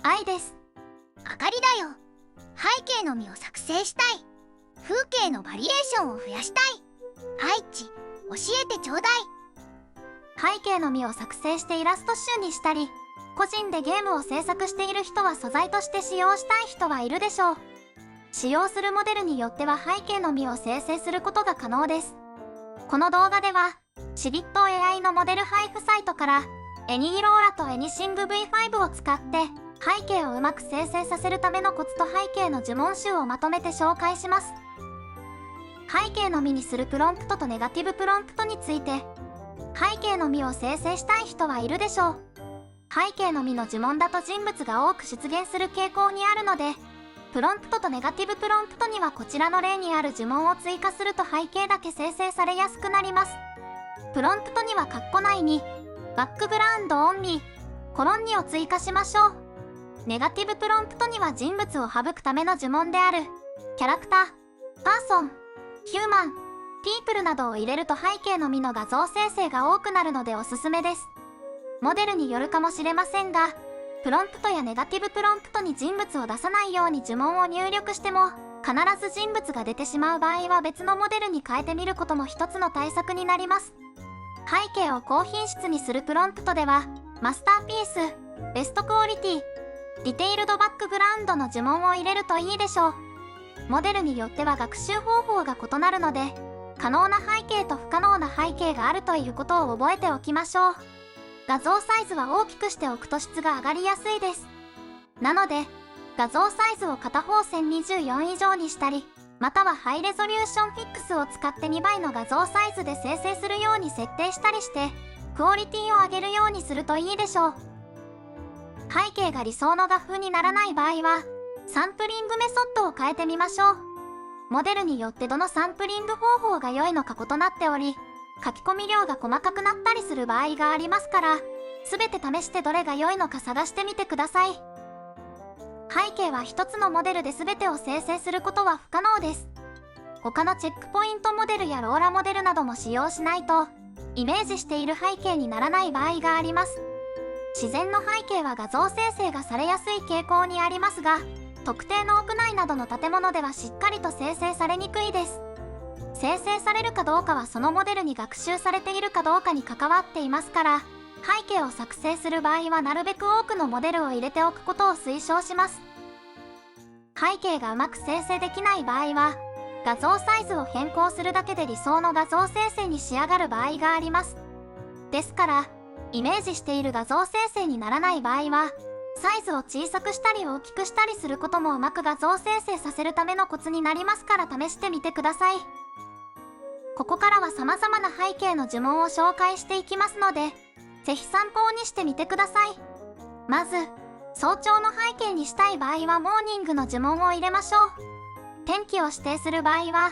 愛です。あかりだよ。背景の実を作成したい。風景のバリエーションを増やしたい。愛知、教えてちょうだい。背景の実を作成してイラスト集にしたり、個人でゲームを制作している人は素材として使用したい人はいるでしょう。使用するモデルによっては背景の実を生成することが可能です。この動画では、シビット AI のモデル配布サイトから、エニーローラとエニシング V5 を使って、背景をうまく生成させるためのコツと背景の呪文集をまとめて紹介します。背景の実にするプロンプトとネガティブプロンプトについて、背景の実を生成したい人はいるでしょう。背景の実の呪文だと人物が多く出現する傾向にあるので、プロンプトとネガティブプロンプトにはこちらの例にある呪文を追加すると背景だけ生成されやすくなります。プロンプトにはカッコ内に、バックグラウンドオンリー、コロン2を追加しましょう。ネガティブプロンプトには人物を省くための呪文である、キャラクター、パーソン、ヒューマン、ピープルなどを入れると背景の実の画像生成が多くなるのでおすすめです。モデルによるかもしれませんが、プロンプトやネガティブプロンプトに人物を出さないように呪文を入力しても、必ず人物が出てしまう場合は別のモデルに変えてみることも一つの対策になります。背景を高品質にするプロンプトでは、マスターピース、ベストクオリティ、ディテイルドバックグラウンドの呪文を入れるといいでしょう。モデルによっては学習方法が異なるので、可能な背景と不可能な背景があるということを覚えておきましょう。画像サイズは大きくしておくと質が上がりやすいです。なので、画像サイズを片方1024以上にしたり、またはハイレゾリューションフィックスを使って2倍の画像サイズで生成するように設定したりして、クオリティを上げるようにするといいでしょう。背景が理想の画風にならない場合は、サンプリングメソッドを変えてみましょう。モデルによってどのサンプリング方法が良いのか異なっており、書き込み量が細かくなったりする場合がありますから、すべて試してどれが良いのか探してみてください。背景は一つのモデルで全てを生成することは不可能です。他のチェックポイントモデルやローラモデルなども使用しないと、イメージしている背景にならない場合があります。自然の背景は画像生成がされやすい傾向にありますが、特定の屋内などの建物ではしっかりと生成されにくいです。生成されるかどうかはそのモデルに学習されているかどうかに関わっていますから、背景を作成する場合はなるべく多くのモデルを入れておくことを推奨します。背景がうまく生成できない場合は、画像サイズを変更するだけで理想の画像生成に仕上がる場合があります。ですから、イメージしている画像生成にならない場合は、サイズを小さくしたり大きくしたりすることもうまく画像生成させるためのコツになりますから試してみてください。ここからは様々な背景の呪文を紹介していきますので、ぜひ参考にしてみてください。まず、早朝の背景にしたい場合はモーニングの呪文を入れましょう。天気を指定する場合は、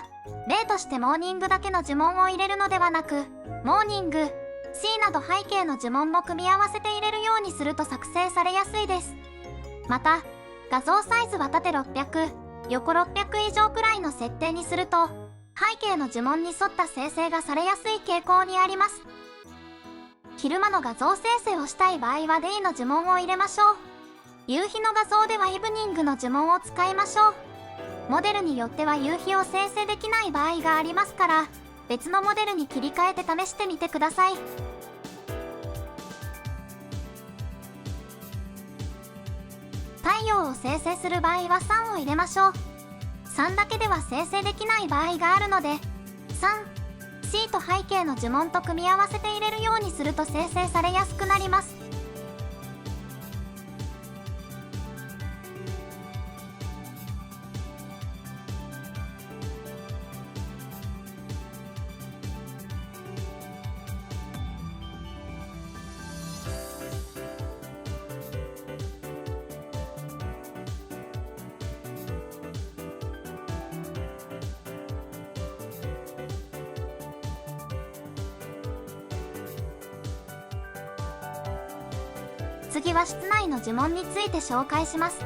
例としてモーニングだけの呪文を入れるのではなく、モーニング、C など背景の呪文も組み合わせて入れるようにすると作成されやすいです。また、画像サイズは縦600、横600以上くらいの設定にすると、背景の呪文に沿った生成がされやすい傾向にあります。昼間の画像生成をしたい場合はデイの呪文を入れましょう。夕日の画像ではイブニングの呪文を使いましょう。モデルによっては夕日を生成できない場合がありますから、別のモデルに切り替えて試してみてください。太陽を生成する場合は3を入れましょう。3だけでは生成できない場合があるので、3、C と背景の呪文と組み合わせて入れるようにすると生成されやすくなります。次は室内の呪文について紹介します。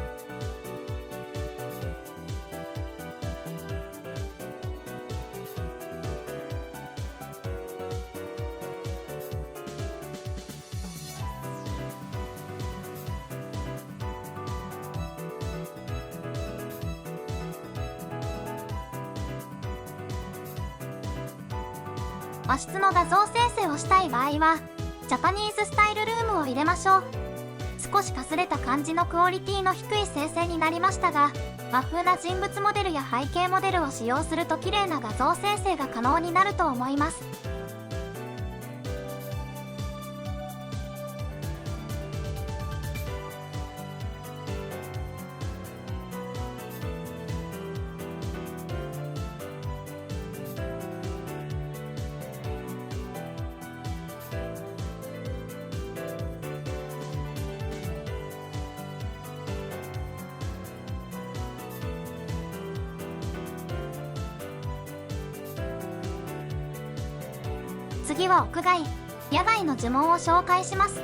和室の画像生成をしたい場合はジャパニーズスタイルルームを入れましょう。少しかすれた感じのクオリティの低い生成になりましたが、和風な人物モデルや背景モデルを使用すると綺麗な画像生成が可能になると思います。次は屋外、野外の呪文を紹介します。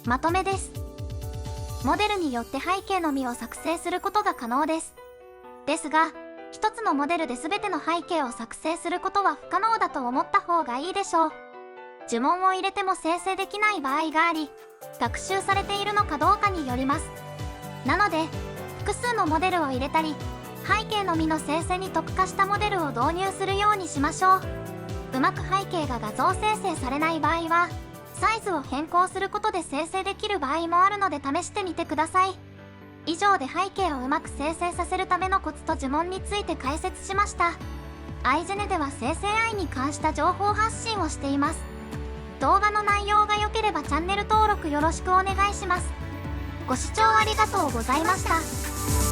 まとめです。モデルによって背景のみを作成することが可能です。ですが、一つのモデルで全ての背景を作成することは不可能だと思った方がいいでしょう。呪文を入れても生成できない場合があり、学習されているのかどうかによります。なので、複数のモデルを入れたり、背景のみの生成に特化したモデルを導入するようにしましょう。うまく背景が画像生成されない場合は、サイズを変更することで生成できる場合もあるので試してみてください。以上で背景をうまく生成させるためのコツと呪文について解説しました。アイジェネでは生成 AI に関した情報発信をしています。動画の内容が良ければチャンネル登録よろしくお願いします。ご視聴ありがとうございました。